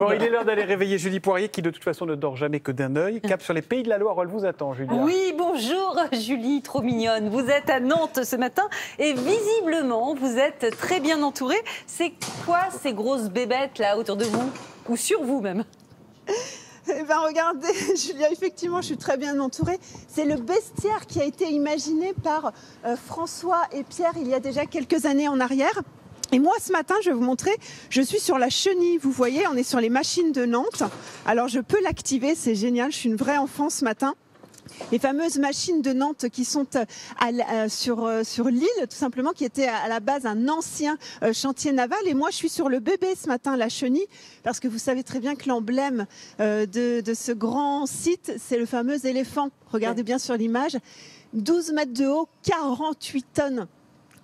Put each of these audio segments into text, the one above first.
Bon, il est l'heure d'aller réveiller Julie Poirier qui de toute façon ne dort jamais que d'un œil. Cap sur les Pays de la Loire, elle vous attend, Julie. Oui, bonjour Julie, trop mignonne. Vous êtes à Nantes ce matin et visiblement vous êtes très bien entourée. C'est quoi ces grosses bébêtes là autour de vous ou sur vous même? Eh ben regardez, Julia, effectivement, je suis très bien entourée. C'est le bestiaire qui a été imaginé par François et Pierre il y a déjà quelques années en arrière. Et moi, ce matin, je vais vous montrer, je suis sur la chenille. Vous voyez, on est sur les machines de Nantes. Alors, je peux l'activer, c'est génial. Je suis une vraie enfant ce matin. Les fameuses machines de Nantes qui sont sur l'île, tout simplement, qui était à la base un ancien chantier naval. Et moi, je suis sur le bébé ce matin, la chenille, parce que vous savez très bien que l'emblème de ce grand site, c'est le fameux éléphant. Regardez bien sur l'image. 12 mètres de haut, 48 tonnes.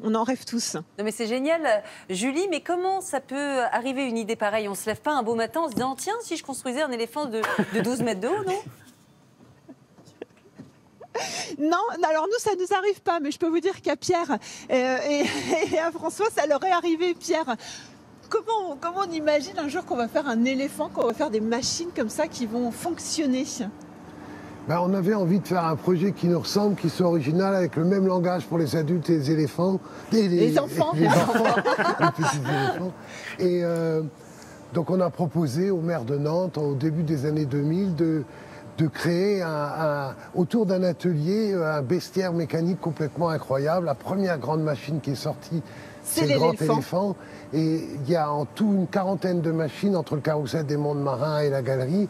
On en rêve tous. Non mais c'est génial, Julie, mais comment ça peut arriver une idée pareille? On ne se lève pas un beau matin en se disant tiens, si je construisais un éléphant de 12 mètres de haut, non? Non, alors nous, ça ne nous arrive pas, mais je peux vous dire qu'à Pierre et à François, ça leur est arrivé. Pierre, comment on imagine un jour qu'on va faire un éléphant, qu'on va faire des machines comme ça qui vont fonctionner? On avait envie de faire un projet qui nous ressemble, qui soit original, avec le même langage pour les adultes et les éléphants. Les enfants. Les petits éléphants. Et donc on a proposé au maire de Nantes, au début des années 2000, de créer autour d'un atelier un bestiaire mécanique complètement incroyable. La première grande machine qui est sortie, c'est le grand éléphant. Et il y a en tout une quarantaine de machines entre le carrousel des mondes marins et la galerie.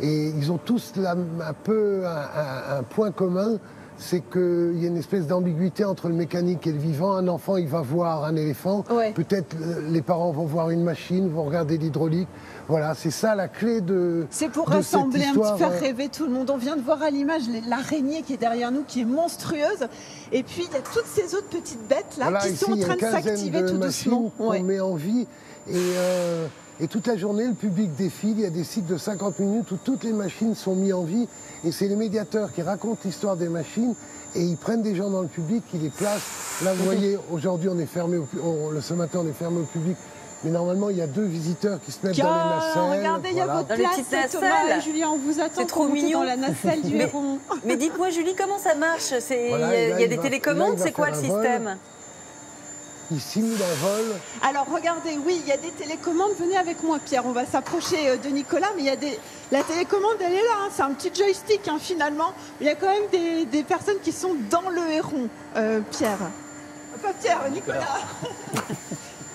Et ils ont tous un peu un point commun, c'est qu'il y a une espèce d'ambiguïté entre le mécanique et le vivant. Un enfant, il va voir un éléphant. Ouais. Peut-être les parents vont voir une machine, vont regarder l'hydraulique. Voilà, c'est ça la clé de C'est pour rassembler un petit, faire rêver tout le monde. On vient de voir à l'image l'araignée qui est derrière nous, qui est monstrueuse. Et puis, il y a toutes ces autres petites bêtes là qui sont en train de s'activer tout doucement. On met en vie. Et toute la journée, le public défile. Il y a des cycles de 50 minutes où toutes les machines sont mises en vie. Et c'est les médiateurs qui racontent l'histoire des machines et ils prennent des gens dans le public, qui les placent. Là, vous voyez, aujourd'hui, on est fermé ce matin, on est fermé au public. Mais normalement, il y a 2 visiteurs qui se mettent dans les nacelles. Regardez, il y a votre place, Thomas et Julien, on vous attend. C'est trop mignon dans la nacelle du héron. Mais dites-moi, Julie, comment ça marche? Il y a des télécommandes, c'est quoi le système? Il simule un vol. Alors regardez, oui, il y a des télécommandes. Venez avec moi, Pierre, on va s'approcher de Nicolas. Mais il y a la télécommande, elle est là, hein, c'est un petit joystick finalement. Il y a quand même des personnes qui sont dans le héron, Pierre. Pas Pierre, Nicolas.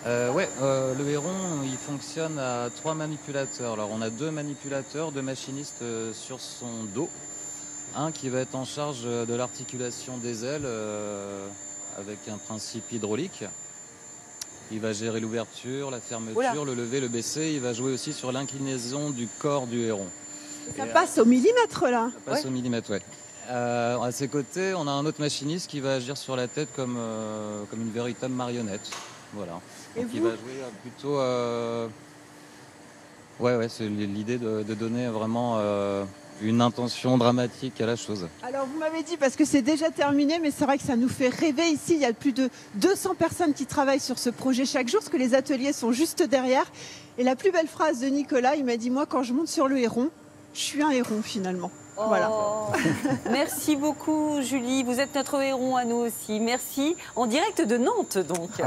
Le héron, il fonctionne à 3 manipulateurs. Alors on a 2 manipulateurs, 2 machinistes sur son dos. Un qui va être en charge de l'articulation des ailes avec un principe hydraulique. Il va gérer l'ouverture, la fermeture, le lever, le baisser. Il va jouer aussi sur l'inclinaison du corps du héron. Ça passe au millimètre là. Ça passe au millimètre, ouais. À ses côtés, on a un autre machiniste qui va agir sur la tête comme une véritable marionnette. Voilà. Donc il va jouer plutôt... c'est l'idée de donner vraiment une intention dramatique à la chose. Alors vous m'avez dit, parce que c'est déjà terminé, mais c'est vrai que ça nous fait rêver ici. Il y a plus de 200 personnes qui travaillent sur ce projet chaque jour, parce que les ateliers sont juste derrière. Et la plus belle phrase de Nicolas, il m'a dit, moi quand je monte sur le héron, je suis un héron finalement. Oh. Voilà. Merci beaucoup Julie, vous êtes notre héron à nous aussi. Merci, en direct de Nantes donc.